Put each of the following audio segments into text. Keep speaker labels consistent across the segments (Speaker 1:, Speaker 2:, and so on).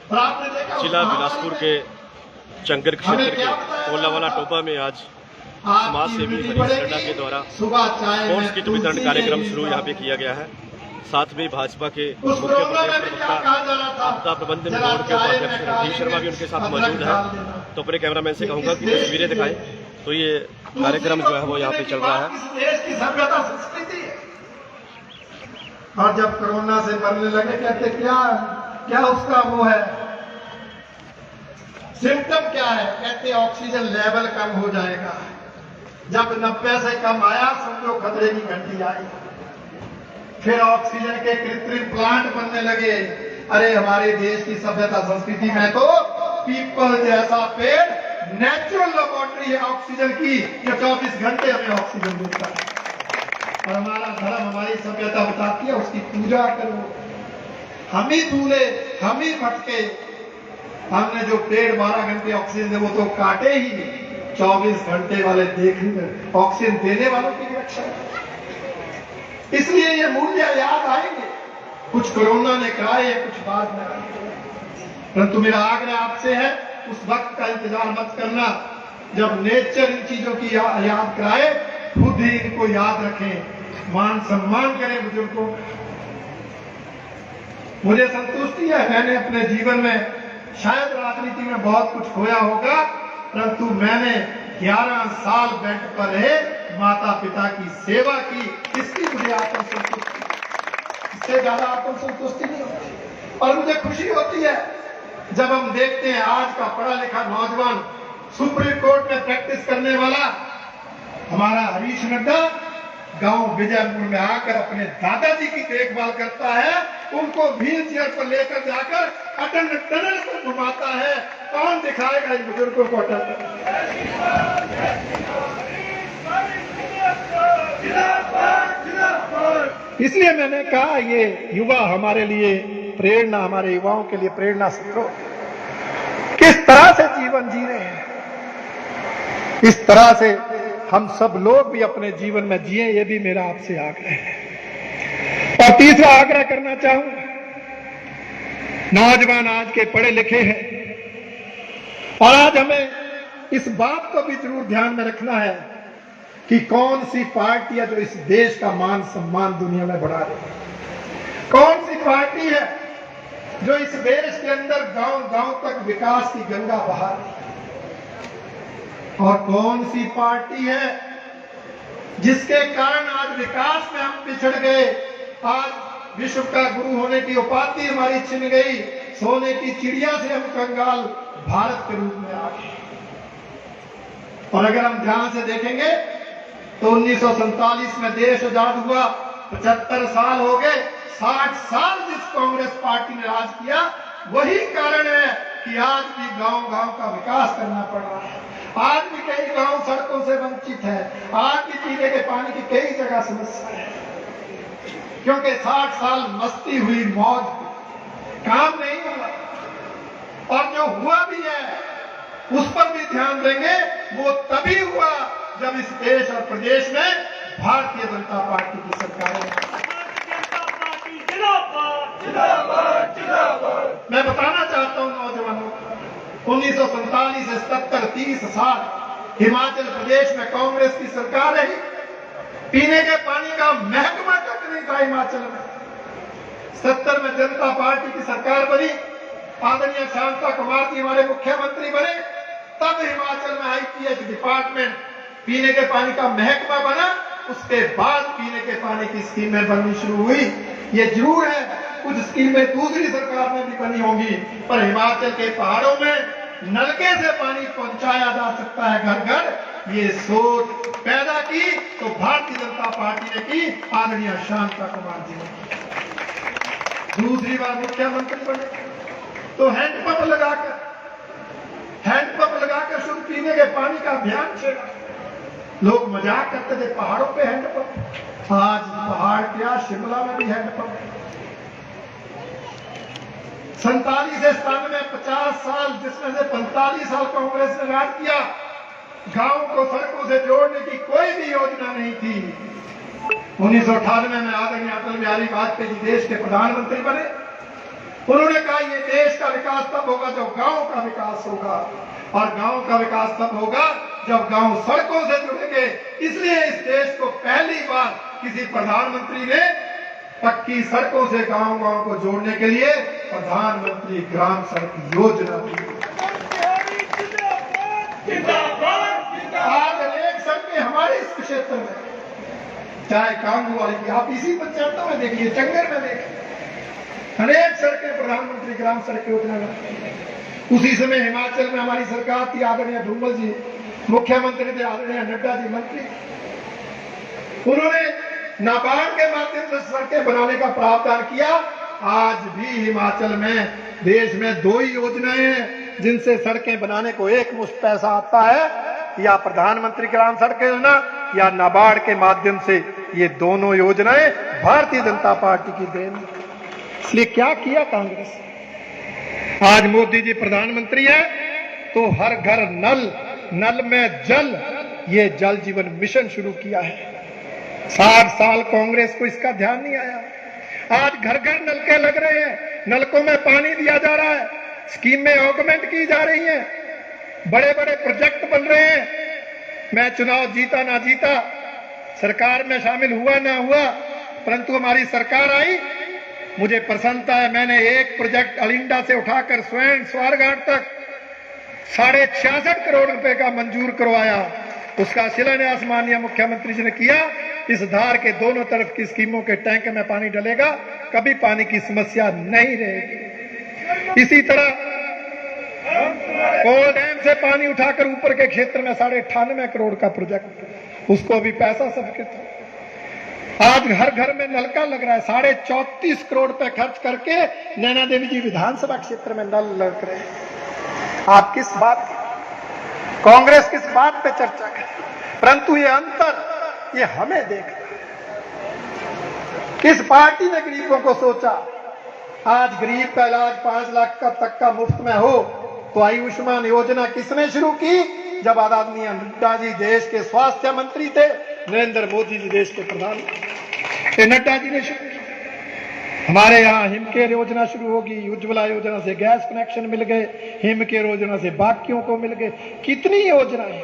Speaker 1: जिला बिलासपुर के चंगर क्षेत्र के कोलावाला टोपा में आज समाज सेवी हरीश नड्डा के द्वारा स्पोर्ट्स किट वितरण कार्यक्रम शुरू यहाँ पे किया गया है। साथ में भाजपा के मुख्य प्रदेश प्रवक्ता आपदा प्रबंधन बोर्ड के उपाध्यक्ष रणदीप शर्मा भी उनके साथ मौजूद है। तो अपने कैमरामैन से कहूंगा कि तस्वीरें दिखाएं। तो ये कार्यक्रम जो है वो यहाँ पे चल रहा है।
Speaker 2: और जब कोरोना से मरने लगे कहते क्या उसका वो है, सिम्टम क्या है, कहते ऑक्सीजन लेवल कम हो जाएगा। जब 90 से कम आया समझो खतरे की घंटी आई। फिर ऑक्सीजन के कृत्रिम प्लांट बनने लगे। अरे हमारे देश की सभ्यता संस्कृति में तो पीपल जैसा पेड़ नेचुरल लेबोरेटरी है ऑक्सीजन की, जो 24 घंटे हमें ऑक्सीजन देता है। और हमारा धर्म, हमारी सभ्यता बताती है उसकी पूजा करो। हम ही दूल्हे, हम ही भटके। हमने जो पेड़ 12 घंटे ऑक्सीजन दे वो तो काटे ही नहीं। 24 घंटे वाले देखने ऑक्सीजन देने वालों की रक्षा। इसलिए ये मूल्य याद आएंगे। कुछ कोरोना ने कराए, कुछ बाद में आएंगे। परंतु मेरा आग्रह आपसे है उस वक्त का इंतजार मत करना जब नेचर इन चीजों की याद कराए, खुद ही इनको याद रखें, मान सम्मान करें बुजुर्गों। मुझे संतुष्टि है, मैंने अपने जीवन में शायद राजनीति में बहुत कुछ खोया होगा, परंतु मैंने 11 साल बेड पर रहे, माता पिता की सेवा की, इसकी मुझे आत्मसंतुष्टि, इससे ज्यादा आत्मसंतुष्टि नहीं होती। और मुझे खुशी होती है जब हम देखते हैं आज का पढ़ा लिखा नौजवान सुप्रीम कोर्ट में प्रैक्टिस करने वाला हमारा हरीश नड्डा गांव विजयपुर में आकर अपने दादाजी की देखभाल करता है, उनको व्हील चेयर पर लेकर जाकर अटल टनल पर घुमाता है। कौन दिखाएगा इन बुजुर्गों को अटल टनल? इसलिए मैंने कहा ये युवा हमारे लिए प्रेरणा, हमारे युवाओं के लिए प्रेरणा स्रोत। किस तरह से जीवन जी रहे हैं, इस तरह से हम सब लोग भी अपने जीवन में जिए, ये भी मेरा आपसे आग्रह है। और तीसरा आग्रह करना चाहूंगा, नौजवान आज के पढ़े लिखे हैं और आज हमें इस बात को भी जरूर ध्यान में रखना है कि कौन सी पार्टी है जो इस देश का मान सम्मान दुनिया में बढ़ा रही है। कौन सी पार्टी है जो इस देश के अंदर गांव गांव तक विकास की गंगा बहा रही है। और कौन सी पार्टी है जिसके कारण आज विकास में हम पिछड़ गए, आज विश्व का गुरु होने की उपाधि हमारी छिन गई, सोने की चिड़िया से हम कंगाल भारत के रूप में आ गए। और अगर हम ध्यान से देखेंगे तो 1947 में देश आजाद हुआ, 75 साल हो गए, 60 साल जिस कांग्रेस पार्टी ने राज किया, वही कारण है कि आज भी गांव गांव का विकास करना पड़ रहा है। आज भी कई गांव सड़कों से वंचित है, आज भी पीने के पानी की कई जगह समस्या है, क्योंकि 60 साल मस्ती हुई, मौज हुई, काम नहीं हुआ। और जो हुआ भी है उस पर भी ध्यान देंगे, वो तभी हुआ जब इस देश और प्रदेश में भारतीय जनता पार्टी की सरकार है। मैं बताना चाहता हूं नौजवानों को, 1947 से 77, 30 साल हिमाचल प्रदेश में कांग्रेस की सरकार रही। पीने के पानी का महकमा तक नहीं था हिमाचल में। 70 में जनता पार्टी की सरकार बनी, आदरणीय शांता कुमार जी हमारे मुख्यमंत्री बने, तब हिमाचल में IPH डिपार्टमेंट पीने के पानी का महकमा बना। उसके बाद पीने के पानी की स्कीमें बननी शुरू हुई। ये जरूर है कुछ स्कीमें दूसरी सरकार में भी बनी होंगी, पर हिमाचल के पहाड़ों में नलके से पानी पहुंचाया जा सकता है घर घर, ये सोच पैदा की तो भारतीय जनता पार्टी ने की, आदरणीय शांता कुमार जी ने। दूसरी बार मुख्यमंत्री बने तो हैंडपंप लगाकर शुद्ध पीने के पानी का अभियान छेड़ा। लोग मजाक करते थे पहाड़ों पे हैंडपंप, आज पहाड़ क्या शिमला में भी हैंडपंप। 47 से 97 में 50 साल, जिसमें से 45 साल कांग्रेस ने राज किया, गांव को सड़कों से जोड़ने की कोई भी योजना नहीं थी। 1998 में आदरणीय अटल बिहारी वाजपेयी जी देश के प्रधानमंत्री बने, उन्होंने कहा ये देश का विकास तब होगा जब गांव का विकास होगा, और गांव का विकास तब होगा जब गांव सड़कों से जुड़ेंगे। इसलिए इस देश को पहली बार किसी प्रधानमंत्री ने पक्की सड़कों से गांव गांव को जोड़ने के लिए प्रधानमंत्री ग्राम सड़क योजना दी। आज अनेक सड़कें हमारे इस क्षेत्र में, चाहे कांगू वाली की, आप इसी पंचायतों में देखिए, चंगर में देखिए, अनेक सड़कें प्रधानमंत्री ग्राम सड़क योजना में। उसी समय हिमाचल में हमारी सरकार थी, आदरणीय धूमल जी मुख्यमंत्री थे, आदरणीय नड्डा जी मंत्री। उन्होंने नाबार्ड के माध्यम से सड़कें बनाने का प्रावधान किया। आज भी हिमाचल में देश में 2 ही योजनाएं हैं जिनसे सड़कें बनाने को एक मुश्त पैसा आता है, या प्रधानमंत्री ग्राम सड़क योजना या नाबार्ड के माध्यम से। ये दोनों योजनाएं भारतीय जनता पार्टी की देन। इसलिए क्या किया कांग्रेस? आज मोदी जी प्रधानमंत्री है तो हर घर नल, नल में जल, ये जल जीवन मिशन शुरू किया है। 60 साल कांग्रेस को इसका ध्यान नहीं आया। आज घर घर नलके लग रहे हैं, नलकों में पानी दिया जा रहा है, स्कीमें ऑगमेंट की जा रही हैं, बड़े बड़े प्रोजेक्ट बन रहे हैं। मैं चुनाव जीता ना जीता, सरकार में शामिल हुआ ना हुआ, परंतु हमारी सरकार आई, मुझे प्रसन्नता है। मैंने एक प्रोजेक्ट अलिंडा से उठाकर स्वयं स्वारघाट तक 66.5 करोड़ रुपए का मंजूर करवाया। उसका शिलान्यास माननीय मुख्यमंत्री जी ने किया। इस धार के दोनों तरफ की स्कीमों के टैंक में पानी डलेगा, कभी पानी की समस्या नहीं रहेगी। इसी तरह कोल डैम से पानी उठाकर ऊपर के क्षेत्र में 98.5 करोड़ का प्रोजेक्ट, उसको भी पैसा स्वीकृत है। आज हर घर में नलका लग रहा है। 34.5 करोड़ रुपए खर्च करके नैना देवी जी विधानसभा क्षेत्र में नल लग रहे हैं। आप किस बात की, कांग्रेस किस बात पे चर्चा करे? परंतु ये अंतर ये हमें देखना, किस पार्टी ने गरीबों को सोचा? आज गरीब का इलाज 5 लाख तक का मुफ्त में हो तो आयुष्मान योजना किसने शुरू की? जब आदरणीय नड्डा जी देश के स्वास्थ्य मंत्री थे, नरेंद्र मोदी जी देश के प्रधानमंत्री, नड्डा जी ने शुरू की। हमारे यहाँ हिमकेयर योजना शुरू होगी, उज्ज्वला योजना से गैस कनेक्शन मिल गए, हिमकेयर योजना से बाकियों को मिल गए, कितनी योजनाएं।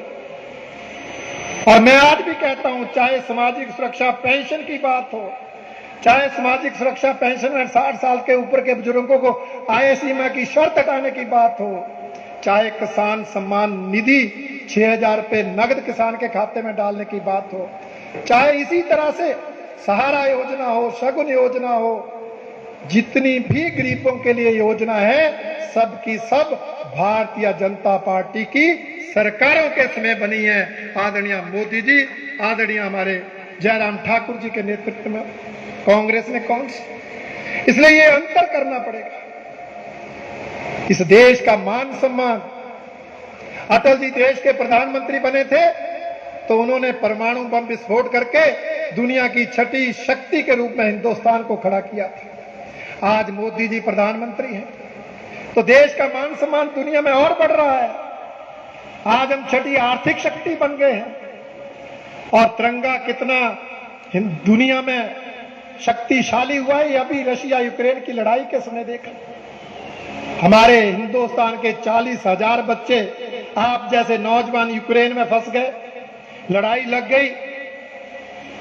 Speaker 2: और मैं आज भी कहता हूं, चाहे सामाजिक सुरक्षा पेंशन की बात हो, चाहे सामाजिक सुरक्षा पेंशन में 60 साल के ऊपर के बुजुर्गों को आय सीमा की शर्त हटाने की बात हो, चाहे किसान सम्मान निधि 6,000 रुपए नगद किसान के खाते में डालने की बात हो, चाहे इसी तरह से सहारा योजना हो, शगुन योजना हो, जितनी भी गरीबों के लिए योजना है, सब की सब भारतीय जनता पार्टी की सरकारों के समय बनी है। आदरणीय मोदी जी, आदरणीय हमारे जयराम ठाकुर जी के नेतृत्व में कांग्रेस ने कौन सी। इसलिए ये अंतर करना पड़ेगा। इस देश का मान सम्मान, अटल जी देश के प्रधानमंत्री बने थे तो उन्होंने परमाणु बम विस्फोट करके दुनिया की 6ठी शक्ति के रूप में हिंदुस्तान को खड़ा किया था। आज मोदी जी प्रधानमंत्री हैं तो देश का मान सम्मान दुनिया में और बढ़ रहा है। आज हम 6ठी आर्थिक शक्ति बन गए हैं और तिरंगा कितना दुनिया में शक्तिशाली हुआ है, अभी रशिया यूक्रेन की लड़ाई के समय देखा। हमारे हिंदुस्तान के 40,000 बच्चे आप जैसे नौजवान यूक्रेन में फंस गए, लड़ाई लग गई,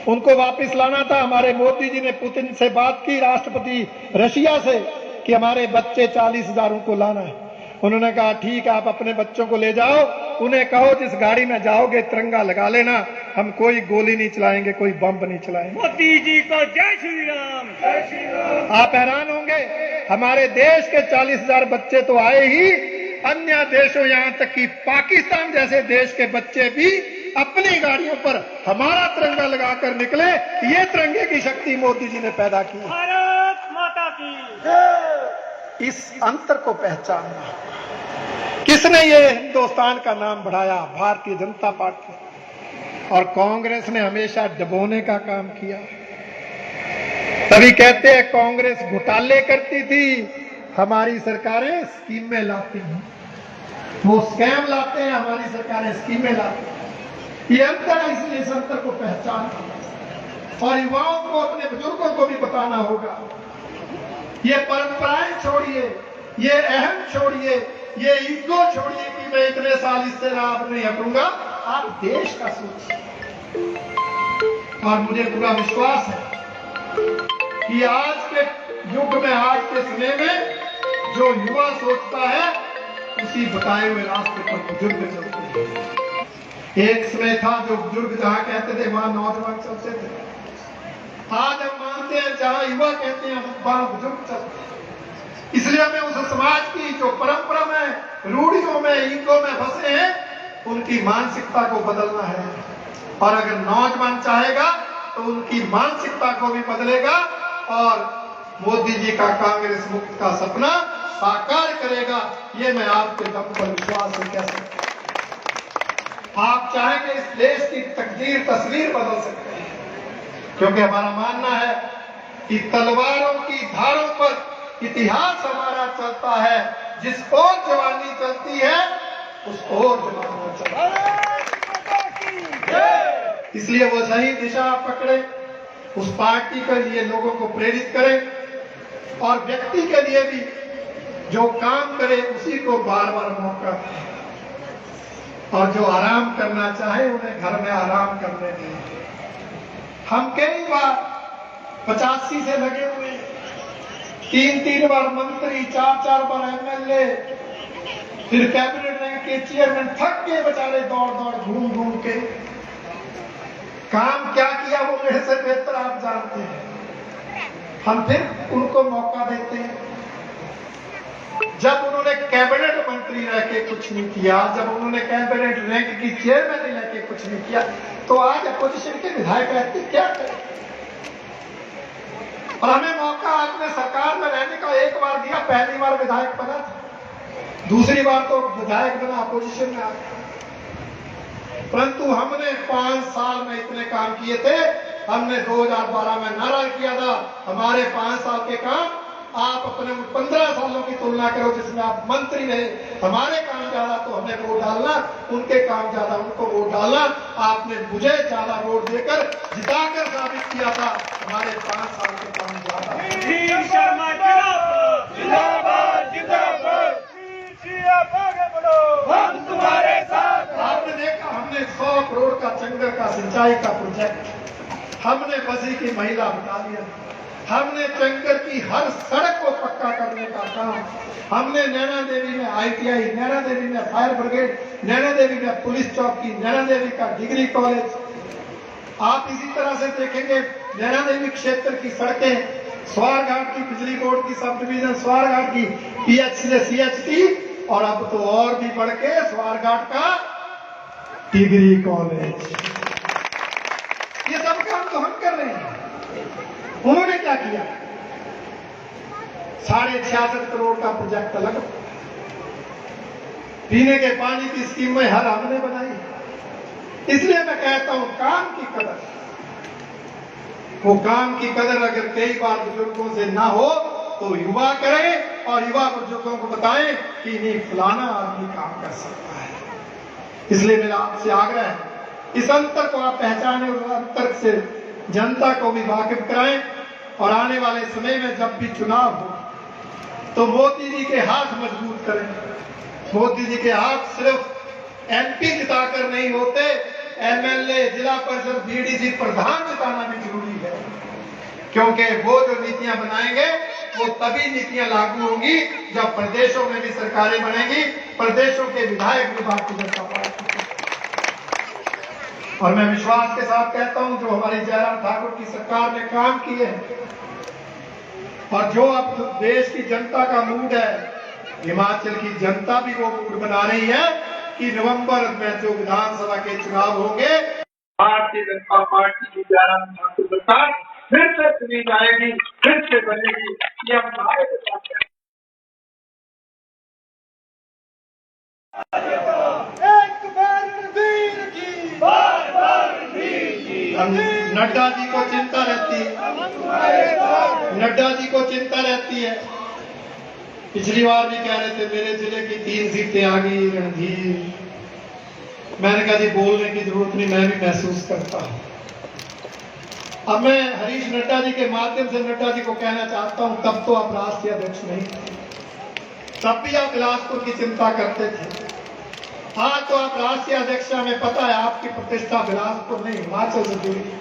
Speaker 2: उनको वापस लाना था। हमारे मोदी जी ने पुतिन से बात की, राष्ट्रपति रशिया से, कि हमारे बच्चे 40,000 को लाना है। उन्होंने कहा ठीक है, आप अपने बच्चों को ले जाओ, उन्हें कहो जिस गाड़ी में जाओगे तिरंगा लगा लेना, हम कोई गोली नहीं चलाएंगे, कोई बम नहीं चलाएंगे।
Speaker 3: मोदी जी को जय श्री राम, जय श्री राम।
Speaker 2: आप हैरान होंगे, हमारे देश के 40,000 बच्चे तो आए ही, अन्य देशों यहां तक कि पाकिस्तान जैसे देश के बच्चे भी अपनी गाड़ियों पर हमारा तिरंगा लगाकर निकले। ये तिरंगे की शक्ति मोदी जी ने पैदा की।
Speaker 3: भारत माता की।
Speaker 2: इस अंतर को पहचानना, किसने ये हिंदुस्तान का नाम बढ़ाया? भारतीय जनता पार्टी। और कांग्रेस ने हमेशा दबोने का काम किया। तभी कहते हैं कांग्रेस घोटाले करती थी, हमारी सरकारें स्कीमें लाती हैं। वो स्कैम लाते हैं, हमारी सरकारें स्कीमें लाती हैं। ये अंतर है, इसलिए इस अंतर को पहचानना और युवाओं को, अपने बुजुर्गों को भी बताना होगा ये परंपराएं छोड़िए, ये अहम छोड़िए, ये ईगो छोड़िए कि मैं इतने साल इससे लाभ नहीं हटूंगा। आप देश का सोचिए। और मुझे पूरा विश्वास है कि आज के युग में, आज के समय में जो युवा सोचता है उसी बताए हुए रास्ते पर बुजुर्ग चलते हैं। एक समय था जो बुजुर्ग जहां कहते थे वहां नौजवान चलते थे। आज हम मानते हैं जहां युवा कहते हैं वहां बुजुर्ग चलते हैं। इसलिए हमें उस समाज की जो परंपरा में, रूढ़ियों में, ईगो में फंसे हैं, उनकी मानसिकता को बदलना है। और अगर नौजवान चाहेगा तो उनकी मानसिकता को भी बदलेगा और मोदी जी का कांग्रेस मुक्त का सपना साकार करेगा। ये मैं आपके दम पर विश्वास से कह सकता हूं। आप चाहेंगे इस देश की तकदीर, तस्वीर बदल सकते हैं, क्योंकि हमारा मानना है कि तलवारों की धारों पर इतिहास हमारा चलता है। जिस ओर जवानी चलती है उस ओर जमाना चलता है। इसलिए वो सही दिशा पकड़े, उस पार्टी के लिए लोगों को प्रेरित करें और व्यक्ति के लिए भी जो काम करे उसी को बार बार मौका दें। और जो आराम करना चाहे उन्हें घर में आराम करने दें। हम कई बार 85 से लगे हुए, 3-3 बार मंत्री, 4-4 बार एमएलए, फिर कैबिनेट रैंक के चेयरमैन, थक के बेचारे दौड़ दौड़ घूम घूम के। काम क्या किया वो मेरे से बेहतर आप जानते हैं। हम फिर उनको मौका देते हैं। जब उन्होंने कैबिनेट मंत्री रह के कुछ नहीं किया, जब उन्होंने कैबिनेट रैंक की चेयरमैन रह के कुछ नहीं किया, तो आज अपोजिशन के विधायक रहते क्या करें। और हमें मौका आपने सरकार में रहने का एक बार दिया, पहली बार विधायक बना था, दूसरी बार तो विधायक बना अपोजिशन में आया। परंतु हमने 5 साल में इतने काम किए थे। हमने 2012 में नारा किया था हमारे 5 साल के काम आप अपने 15 सालों की तुलना करो जिसमें आप मंत्री रहे। हमारे काम ज्यादा तो हमें वोट डालना, उनके काम ज्यादा उनको वोट डालना। आपने मुझे ज्यादा वोट देकर जिताकर साबित किया था हमारे 5 साल के काम ज्यादा।
Speaker 3: हम तुम्हारे साथ।
Speaker 2: आपने देखा हमने 100 करोड़ का चंगर का सिंचाई का प्रोजेक्ट, हमने बसी की महिला बटालियन, हमने चंगर की हर सड़क को पक्का करने का काम, हमने नैना देवी में ITI, नैना देवी में फायर ब्रिगेड, नैना देवी में पुलिस चौकी, नैना देवी का डिग्री कॉलेज। आप इसी तरह से देखेंगे नैना देवी क्षेत्र की सड़कें, स्वारघाट की बिजली बोर्ड की सब डिवीजन, स्वारघाट की PH से CHT, और अब तो और भी बढ़ के स्वारघाट का डिग्री कॉलेज। ये सब काम तो हम कर रहे हैं। उन्होंने क्या किया? 66.5 करोड़ का प्रोजेक्ट अलग, पीने के पानी की स्कीमें हर हमने बनाई। इसलिए मैं कहता हूं काम की कदर, वो काम की कदर अगर कई बार बुजुर्गों से ना हो तो युवा करें और युवा बुजुर्गों को बताएं कि नहीं फलाना आदमी काम कर सकता है। इसलिए मेरा आपसे आग्रह है इस अंतर को आप पहचानें और अंतर से जनता को भी वाकिफ कराएं। और आने वाले समय में जब भी चुनाव हो तो मोदी जी के हाथ मजबूत करें। मोदी जी के हाथ सिर्फ MP जिताकर नहीं होते, MLA, जिला परिषद, BDC प्रधान जिताना भी जरूरी है, क्योंकि वो जो नीतियां बनाएंगे वो तभी नीतियां लागू होंगी जब प्रदेशों में भी सरकारें बनेंगी, प्रदेशों के विधायक भी भारतीय जनता पार्टी। और मैं विश्वास के साथ कहता हूं जो हमारी जयराम ठाकुर की सरकार ने काम किए हैं और जो अब देश की जनता का मूड है, हिमाचल की जनता भी वो मूड बना रही है कि नवंबर में जो विधानसभा के चुनाव होंगे, भारतीय जनता पार्टी की जयराम ठाकुर सरकार फिर से चुनी जाएगी, फिर से बनेगी। ये हम नड्डा जी को चिंता रहती है, नड्डा जी को चिंता रहती है। पिछली बार भी कह रहे थे मेरे जिले की 3 सीटें आ गई रणधीर। मैंने कहा जी बोलने की जरूरत नहीं, मैं भी महसूस करता हूं। अब मैं हरीश नड्डा जी के माध्यम से नड्डा जी को कहना चाहता हूं, तब तो आप राष्ट्रीय अध्यक्ष नहीं थे, तब भी आप बिलासपुर की चिंता करते थे। आज तो आप राष्ट्रीय अध्यक्ष, हमें पता है आपकी प्रतिष्ठा बिलासपुर नहीं हिमाचल से जुड़ी है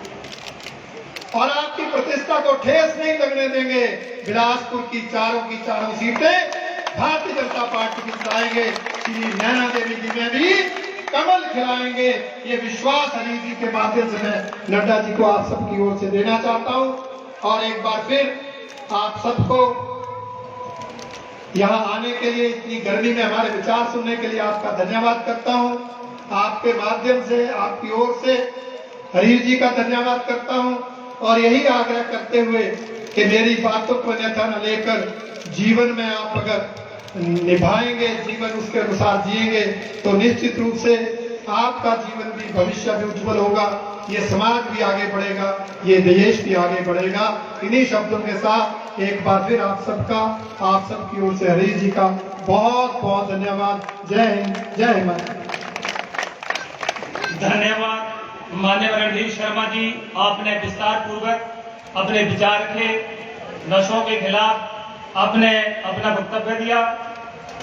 Speaker 2: और आपकी प्रतिष्ठा को ठेस नहीं लगने देंगे। बिलासपुर की चारों सीटें भारतीय जनता पार्टी की जिताएंगे। श्री नैना देवी जी में भी कमल खिलाएंगे। ये विश्वास हरीश जी के माध्यम से मैं नड्डा जी को आप सबकी ओर से देना चाहता हूं। और एक बार फिर आप सबको यहाँ आने के लिए, इतनी गर्मी में हमारे विचार सुनने के लिए आपका धन्यवाद करता हूं। आपके माध्यम से, आपकी ओर से हरीश जी का धन्यवाद करता हूं और यही आग्रह करते हुए कि मेरी बातों को अन्यथा न लेकर जीवन में आप अगर निभाएंगे, जीवन उसके अनुसार जिएंगे तो निश्चित रूप से आपका जीवन भी, भविष्य भी उज्जवल होगा। ये समाज भी आगे बढ़ेगा, ये देश भी आगे बढ़ेगा। इन्हीं शब्दों के साथ एक बार फिर आप सबकी ओर से हरीश जी का बहुत बहुत धन्यवाद। जय हिंद, जय हिमाचल।
Speaker 3: धन्यवाद माननीय रणधीर शर्मा जी, आपने विस्तार पूर्वक अपने विचार रखे, नशों के खिलाफ आपने अपना वक्तव्य दिया।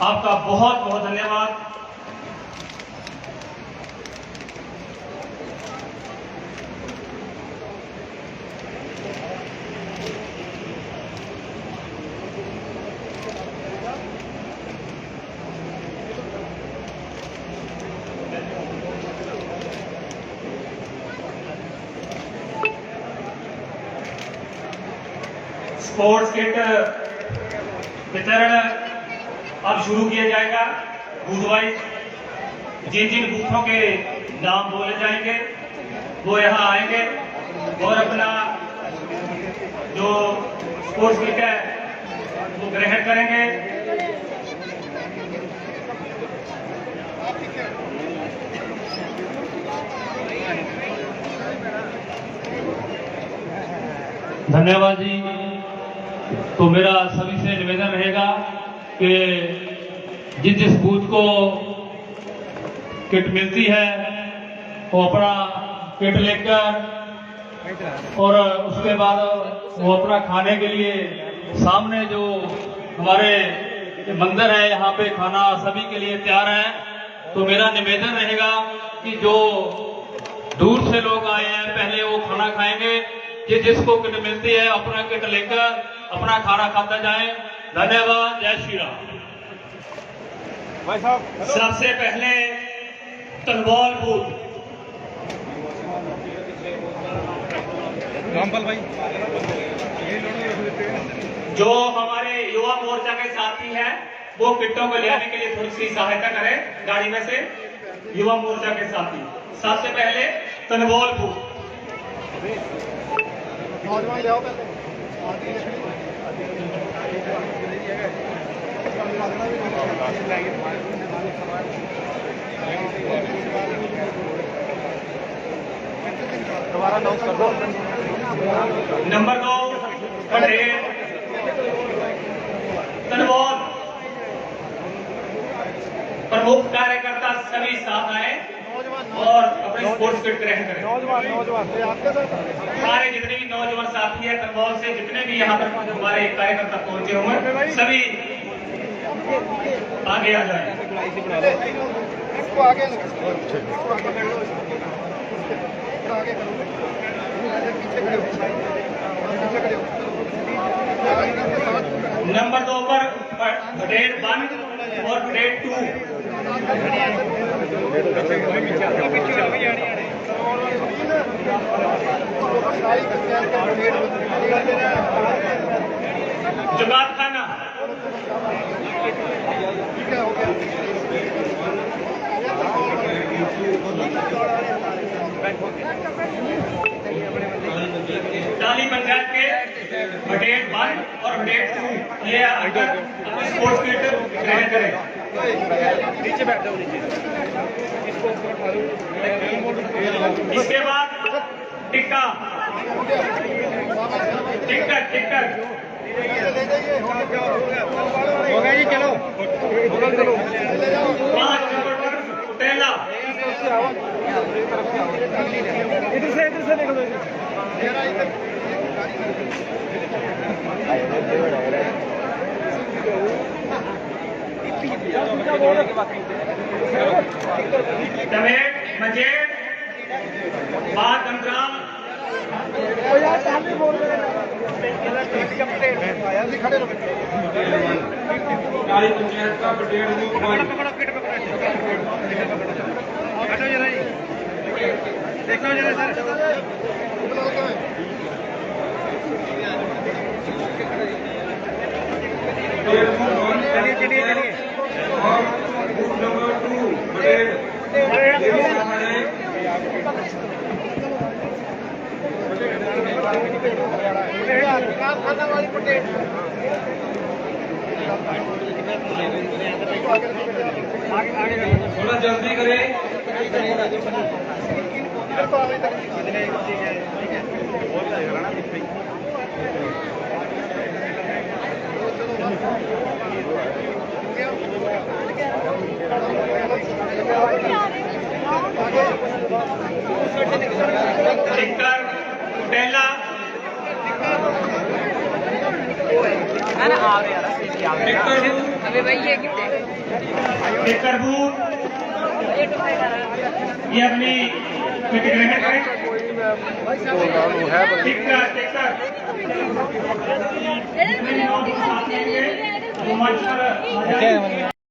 Speaker 3: आपका बहुत बहुत धन्यवाद। स्पोर्ट्स किट वितरण अब शुरू किया जाएगा। बूथ वाइज जिन जिन बूथों के नाम बोले जाएंगे वो यहाँ आएंगे और अपना जो स्पोर्ट्स किट है वो ग्रहण करेंगे।
Speaker 4: धन्यवाद जी। तो मेरा सभी से निवेदन रहेगा कि जिस जिस बूथ को किट मिलती है वो अपना किट लेकर और उसके बाद वो अपना खाने के लिए सामने जो हमारे मंदिर है यहाँ पे खाना सभी के लिए तैयार है। तो मेरा निवेदन रहेगा कि जो दूर से लोग आए हैं पहले वो खाना खाएंगे, जिसको किट मिलती है अपना किट लेकर अपना खाना खाता जाए। धन्यवाद। जय श्री राम।
Speaker 3: सबसे पहले तनवाल बूथ जो हमारे युवा मोर्चा के साथी हैं वो किटों को ले आने के लिए थोड़ी सी सहायता करें गाड़ी में से। युवा मोर्चा के साथी सबसे पहले तनवाल बूथ।
Speaker 2: दोबारा अनाउंस कर दो।
Speaker 3: नंबर 2 पटेल तनवाल। प्रमुख कार्यकर्ता सभी साथ आए और अपने स्पोर्ट्स किट ग्रहण करें। सारे जितने भी नौजवान साथी है तनवाल से, जितने भी यहाँ पर हमारे कार्यकर्ता पहुंचे होंगे सभी आगे आ जाए। नंबर 2 पर ब्रिगेड 1 और ब्रिगेड 2। जुगात खाना टाली पंचायत के ब्रिगेड 1 और ब्रिगेड 2 ये आकर अपनी स्पोर्ट्स किट ग्रहण करें। नीचे बैठ जाओ, नीचे। इसके बाद टिक्का टिकट हो गया जी। चलो 5 नंबर पर टेला। इधर से देखो। दवेट मजेद बाद अंतराल
Speaker 5: काली पंचायत का ब्रिगेड देखो जरा सर चलिए और बूथ नंबर 2 थोड़ा जल्दी करें।
Speaker 3: टिक्कर पहला टिक्कर बूथ ये अपनी ग्रहण करें। टिक्कर जितने भी लोग साथ लेंगे वो मंच पर आ जाएं।